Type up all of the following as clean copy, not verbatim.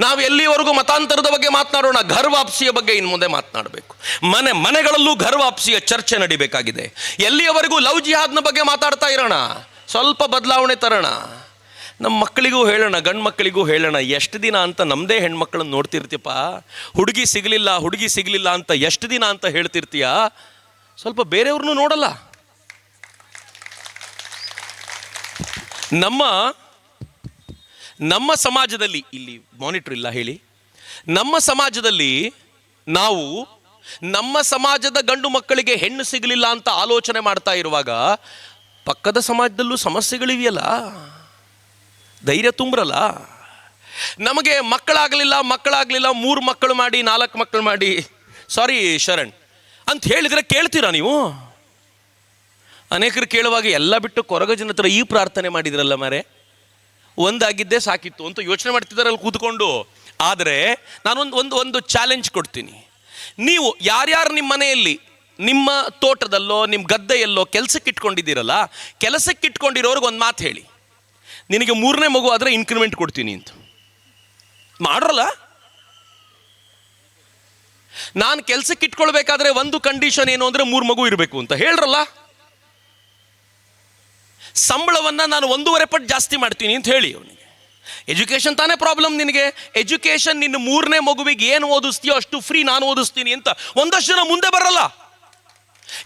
ನಾವು ಎಲ್ಲಿವರೆಗೂ ಮತಾಂತರದ ಬಗ್ಗೆ ಮಾತನಾಡೋಣ, ಘರ್ ವಾಪಸಿಯ ಬಗ್ಗೆ ಇನ್ನು ಮುಂದೆ ಮಾತನಾಡಬೇಕು. ಮನೆಗಳಲ್ಲೂ ಘರ್ ವಾಪಸಿಯ ಚರ್ಚೆ ನಡಿಬೇಕಾಗಿದೆ. ಎಲ್ಲಿಯವರೆಗೂ ಲವ್ ಜಿಹಾದ್ನ ಬಗ್ಗೆ ಮಾತಾಡ್ತಾ ಇರೋಣ, ಸ್ವಲ್ಪ ಬದಲಾವಣೆ ತರೋಣ. ನಮ್ಮ ಮಕ್ಕಳಿಗೂ ಹೇಳೋಣ, ಗಂಡು ಮಕ್ಕಳಿಗೂ ಹೇಳೋಣ. ಎಷ್ಟು ದಿನ ಅಂತ ನಮ್ಮದೇ ಹೆಣ್ಮಕ್ಳನ್ನ ನೋಡ್ತಿರ್ತೀಯಪ್ಪ, ಹುಡುಗಿ ಸಿಗಲಿಲ್ಲ ಅಂತ ಎಷ್ಟು ದಿನ ಅಂತ ಹೇಳ್ತಿರ್ತೀಯ, ಸ್ವಲ್ಪ ಬೇರೆಯವ್ರನ್ನೂ ನೋಡಲ್ಲ. ನಮ್ಮ ಸಮಾಜದಲ್ಲಿ, ಇಲ್ಲಿ ಮಾನಿಟರ್ ಇಲ್ಲ ಹೇಳಿ, ನಮ್ಮ ಸಮಾಜದಲ್ಲಿ ನಾವು ನಮ್ಮ ಸಮಾಜದ ಗಂಡು ಮಕ್ಕಳಿಗೆ ಹೆಣ್ಣು ಸಿಗಲಿಲ್ಲ ಅಂತ ಆಲೋಚನೆ ಮಾಡ್ತಾ ಇರುವಾಗ ಪಕ್ಕದ ಸಮಾಜದಲ್ಲೂ ಸಮಸ್ಯೆಗಳಿವೆಯಲ್ಲ, ಧೈರ್ಯ ತುಂಬ್ರಲ್ಲ. ನಮಗೆ ಮಕ್ಕಳಾಗಲಿಲ್ಲ 3 ಮಕ್ಕಳು ಮಾಡಿ 4 ಮಕ್ಕಳು ಮಾಡಿ, ಸಾರಿ ಶರಣ್ ಅಂತ ಹೇಳಿದರೆ ಕೇಳ್ತೀರಾ ನೀವು? ಅನೇಕರು ಕೇಳುವಾಗ ಎಲ್ಲ ಬಿಟ್ಟು ಕೊರಗಜನ ಹತ್ರ ಈ ಪ್ರಾರ್ಥನೆ ಮಾಡಿದ್ರಲ್ಲ ಮಾರೆ, ಒಂದಾಗಿದ್ದೇ ಸಾಕಿತ್ತು ಅಂತ ಯೋಚನೆ ಮಾಡ್ತಿದ್ದಾರಲ್ಲಿ ಕೂತ್ಕೊಂಡು. ಆದರೆ ನಾನೊಂದು ಚಾಲೆಂಜ್ ಕೊಡ್ತೀನಿ. ನೀವು ಯಾರ್ಯಾರು ನಿಮ್ಮ ಮನೆಯಲ್ಲಿ, ನಿಮ್ಮ ತೋಟದಲ್ಲೋ ನಿಮ್ಮ ಗದ್ದೆಯಲ್ಲೋ ಕೆಲಸಕ್ಕೆ ಇಟ್ಕೊಂಡಿದ್ದೀರಲ್ಲ, ಕೆಲಸಕ್ಕೆ ಇಟ್ಕೊಂಡಿರೋರ್ಗೆ ಒಂದು ಮಾತು ಹೇಳಿ, ನಿನಗೆ 3ನೇ ಮಗು ಆದರೆ ಇನ್ಕ್ರಿಮೆಂಟ್ ಕೊಡ್ತೀನಿ ಅಂತ. ಮಾಡ್ರಲ್ಲ. ನಾನು ಕೆಲಸಕ್ಕೆ ಇಟ್ಕೊಳ್ಬೇಕಾದ್ರೆ ಒಂದು ಕಂಡೀಷನ್ ಏನು ಅಂದರೆ 3 ಮಗು ಇರಬೇಕು ಅಂತ ಹೇಳ್ರಲ್ಲ. ಸಂಬಳವನ್ನು ನಾನು 1.5 ಪಟ್ಟು ಜಾಸ್ತಿ ಮಾಡ್ತೀನಿ ಅಂತ ಹೇಳಿ ಅವನಿಗೆ. ಎಜುಕೇಷನ್ ತಾನೇ ಪ್ರಾಬ್ಲಮ್ ನಿನಗೆ. ಎಜುಕೇಷನ್ ನಿನ್ನ 3ನೇ ಮಗುವಿಗೆ ಏನು ಓದಿಸ್ತೀಯೋ ಅಷ್ಟು ಫ್ರೀ ನಾನು ಓದಿಸ್ತೀನಿ ಅಂತ ಒಂದಷ್ಟು ಜನ ಮುಂದೆ ಬರಲ್ಲ.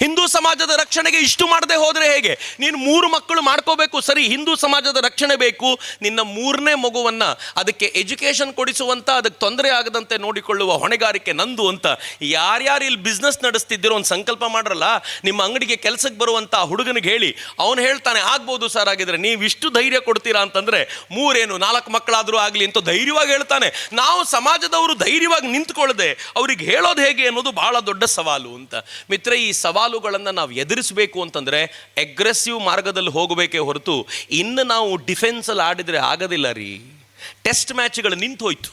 ಹಿಂದೂ ಸಮಾಜದ ರಕ್ಷಣೆಗೆ ಇಷ್ಟು ಮಾಡದೆ ಹೋದರೆ ಹೇಗೆ? ನೀನು 3 ಮಕ್ಕಳು ಮಾಡ್ಕೋಬೇಕು ಸರಿ, ಹಿಂದೂ ಸಮಾಜದ ರಕ್ಷಣೆ ಬೇಕು. ನಿನ್ನ 3ನೇ ಮಗುವನ್ನು ಅದಕ್ಕೆ ಎಜುಕೇಷನ್ ಕೊಡಿಸುವಂಥ, ಅದಕ್ಕೆ ತೊಂದರೆ ಆಗದಂತೆ ನೋಡಿಕೊಳ್ಳುವ ಹೊಣೆಗಾರಿಕೆ ನಂದು ಅಂತ ಯಾರ್ಯಾರು ಇಲ್ಲಿ ಬಿಸ್ನೆಸ್ ನಡೆಸ್ತಿದ್ದೀರೋ ಒಂದು ಸಂಕಲ್ಪ ಮಾಡ್ರಲ್ಲ. ನಿಮ್ಮ ಅಂಗಡಿಗೆ ಕೆಲಸಕ್ಕೆ ಬರುವಂಥ ಹುಡುಗನಿಗೆ ಹೇಳಿ, ಅವನು ಹೇಳ್ತಾನೆ ಆಗ್ಬೋದು ಸರ್, ಆಗಿದ್ರೆ ನೀವು ಇಷ್ಟು ಧೈರ್ಯ ಕೊಡ್ತೀರಾ ಅಂತಂದರೆ 4 ಮಕ್ಕಳಾದರೂ ಆಗಲಿ ಅಂತ ಧೈರ್ಯವಾಗಿ ಹೇಳ್ತಾನೆ. ನಾವು ಸಮಾಜದವರು ಧೈರ್ಯವಾಗಿ ನಿಂತ್ಕೊಳ್ಳದೆ ಅವ್ರಿಗೆ ಹೇಳೋದು ಹೇಗೆ ಅನ್ನೋದು ಬಹಳ ದೊಡ್ಡ ಸವಾಲು ಅಂತ. ಮಿತ್ರ, ಈ ಸವಾಲುಗಳನ್ನು ನಾವು ಎದುರಿಸಬೇಕು ಅಂತಂದರೆ ಅಗ್ರೆಸಿವ್ ಮಾರ್ಗದಲ್ಲಿ ಹೋಗಬೇಕೇ ಹೊರತು ಇನ್ನು ನಾವು ಡಿಫೆನ್ಸಲ್ಲಿ ಆಡಿದರೆ ಆಗೋದಿಲ್ಲ ರೀ. ಟೆಸ್ಟ್ ಮ್ಯಾಚ್ಗಳು ನಿಂತು ಹೋಯ್ತು.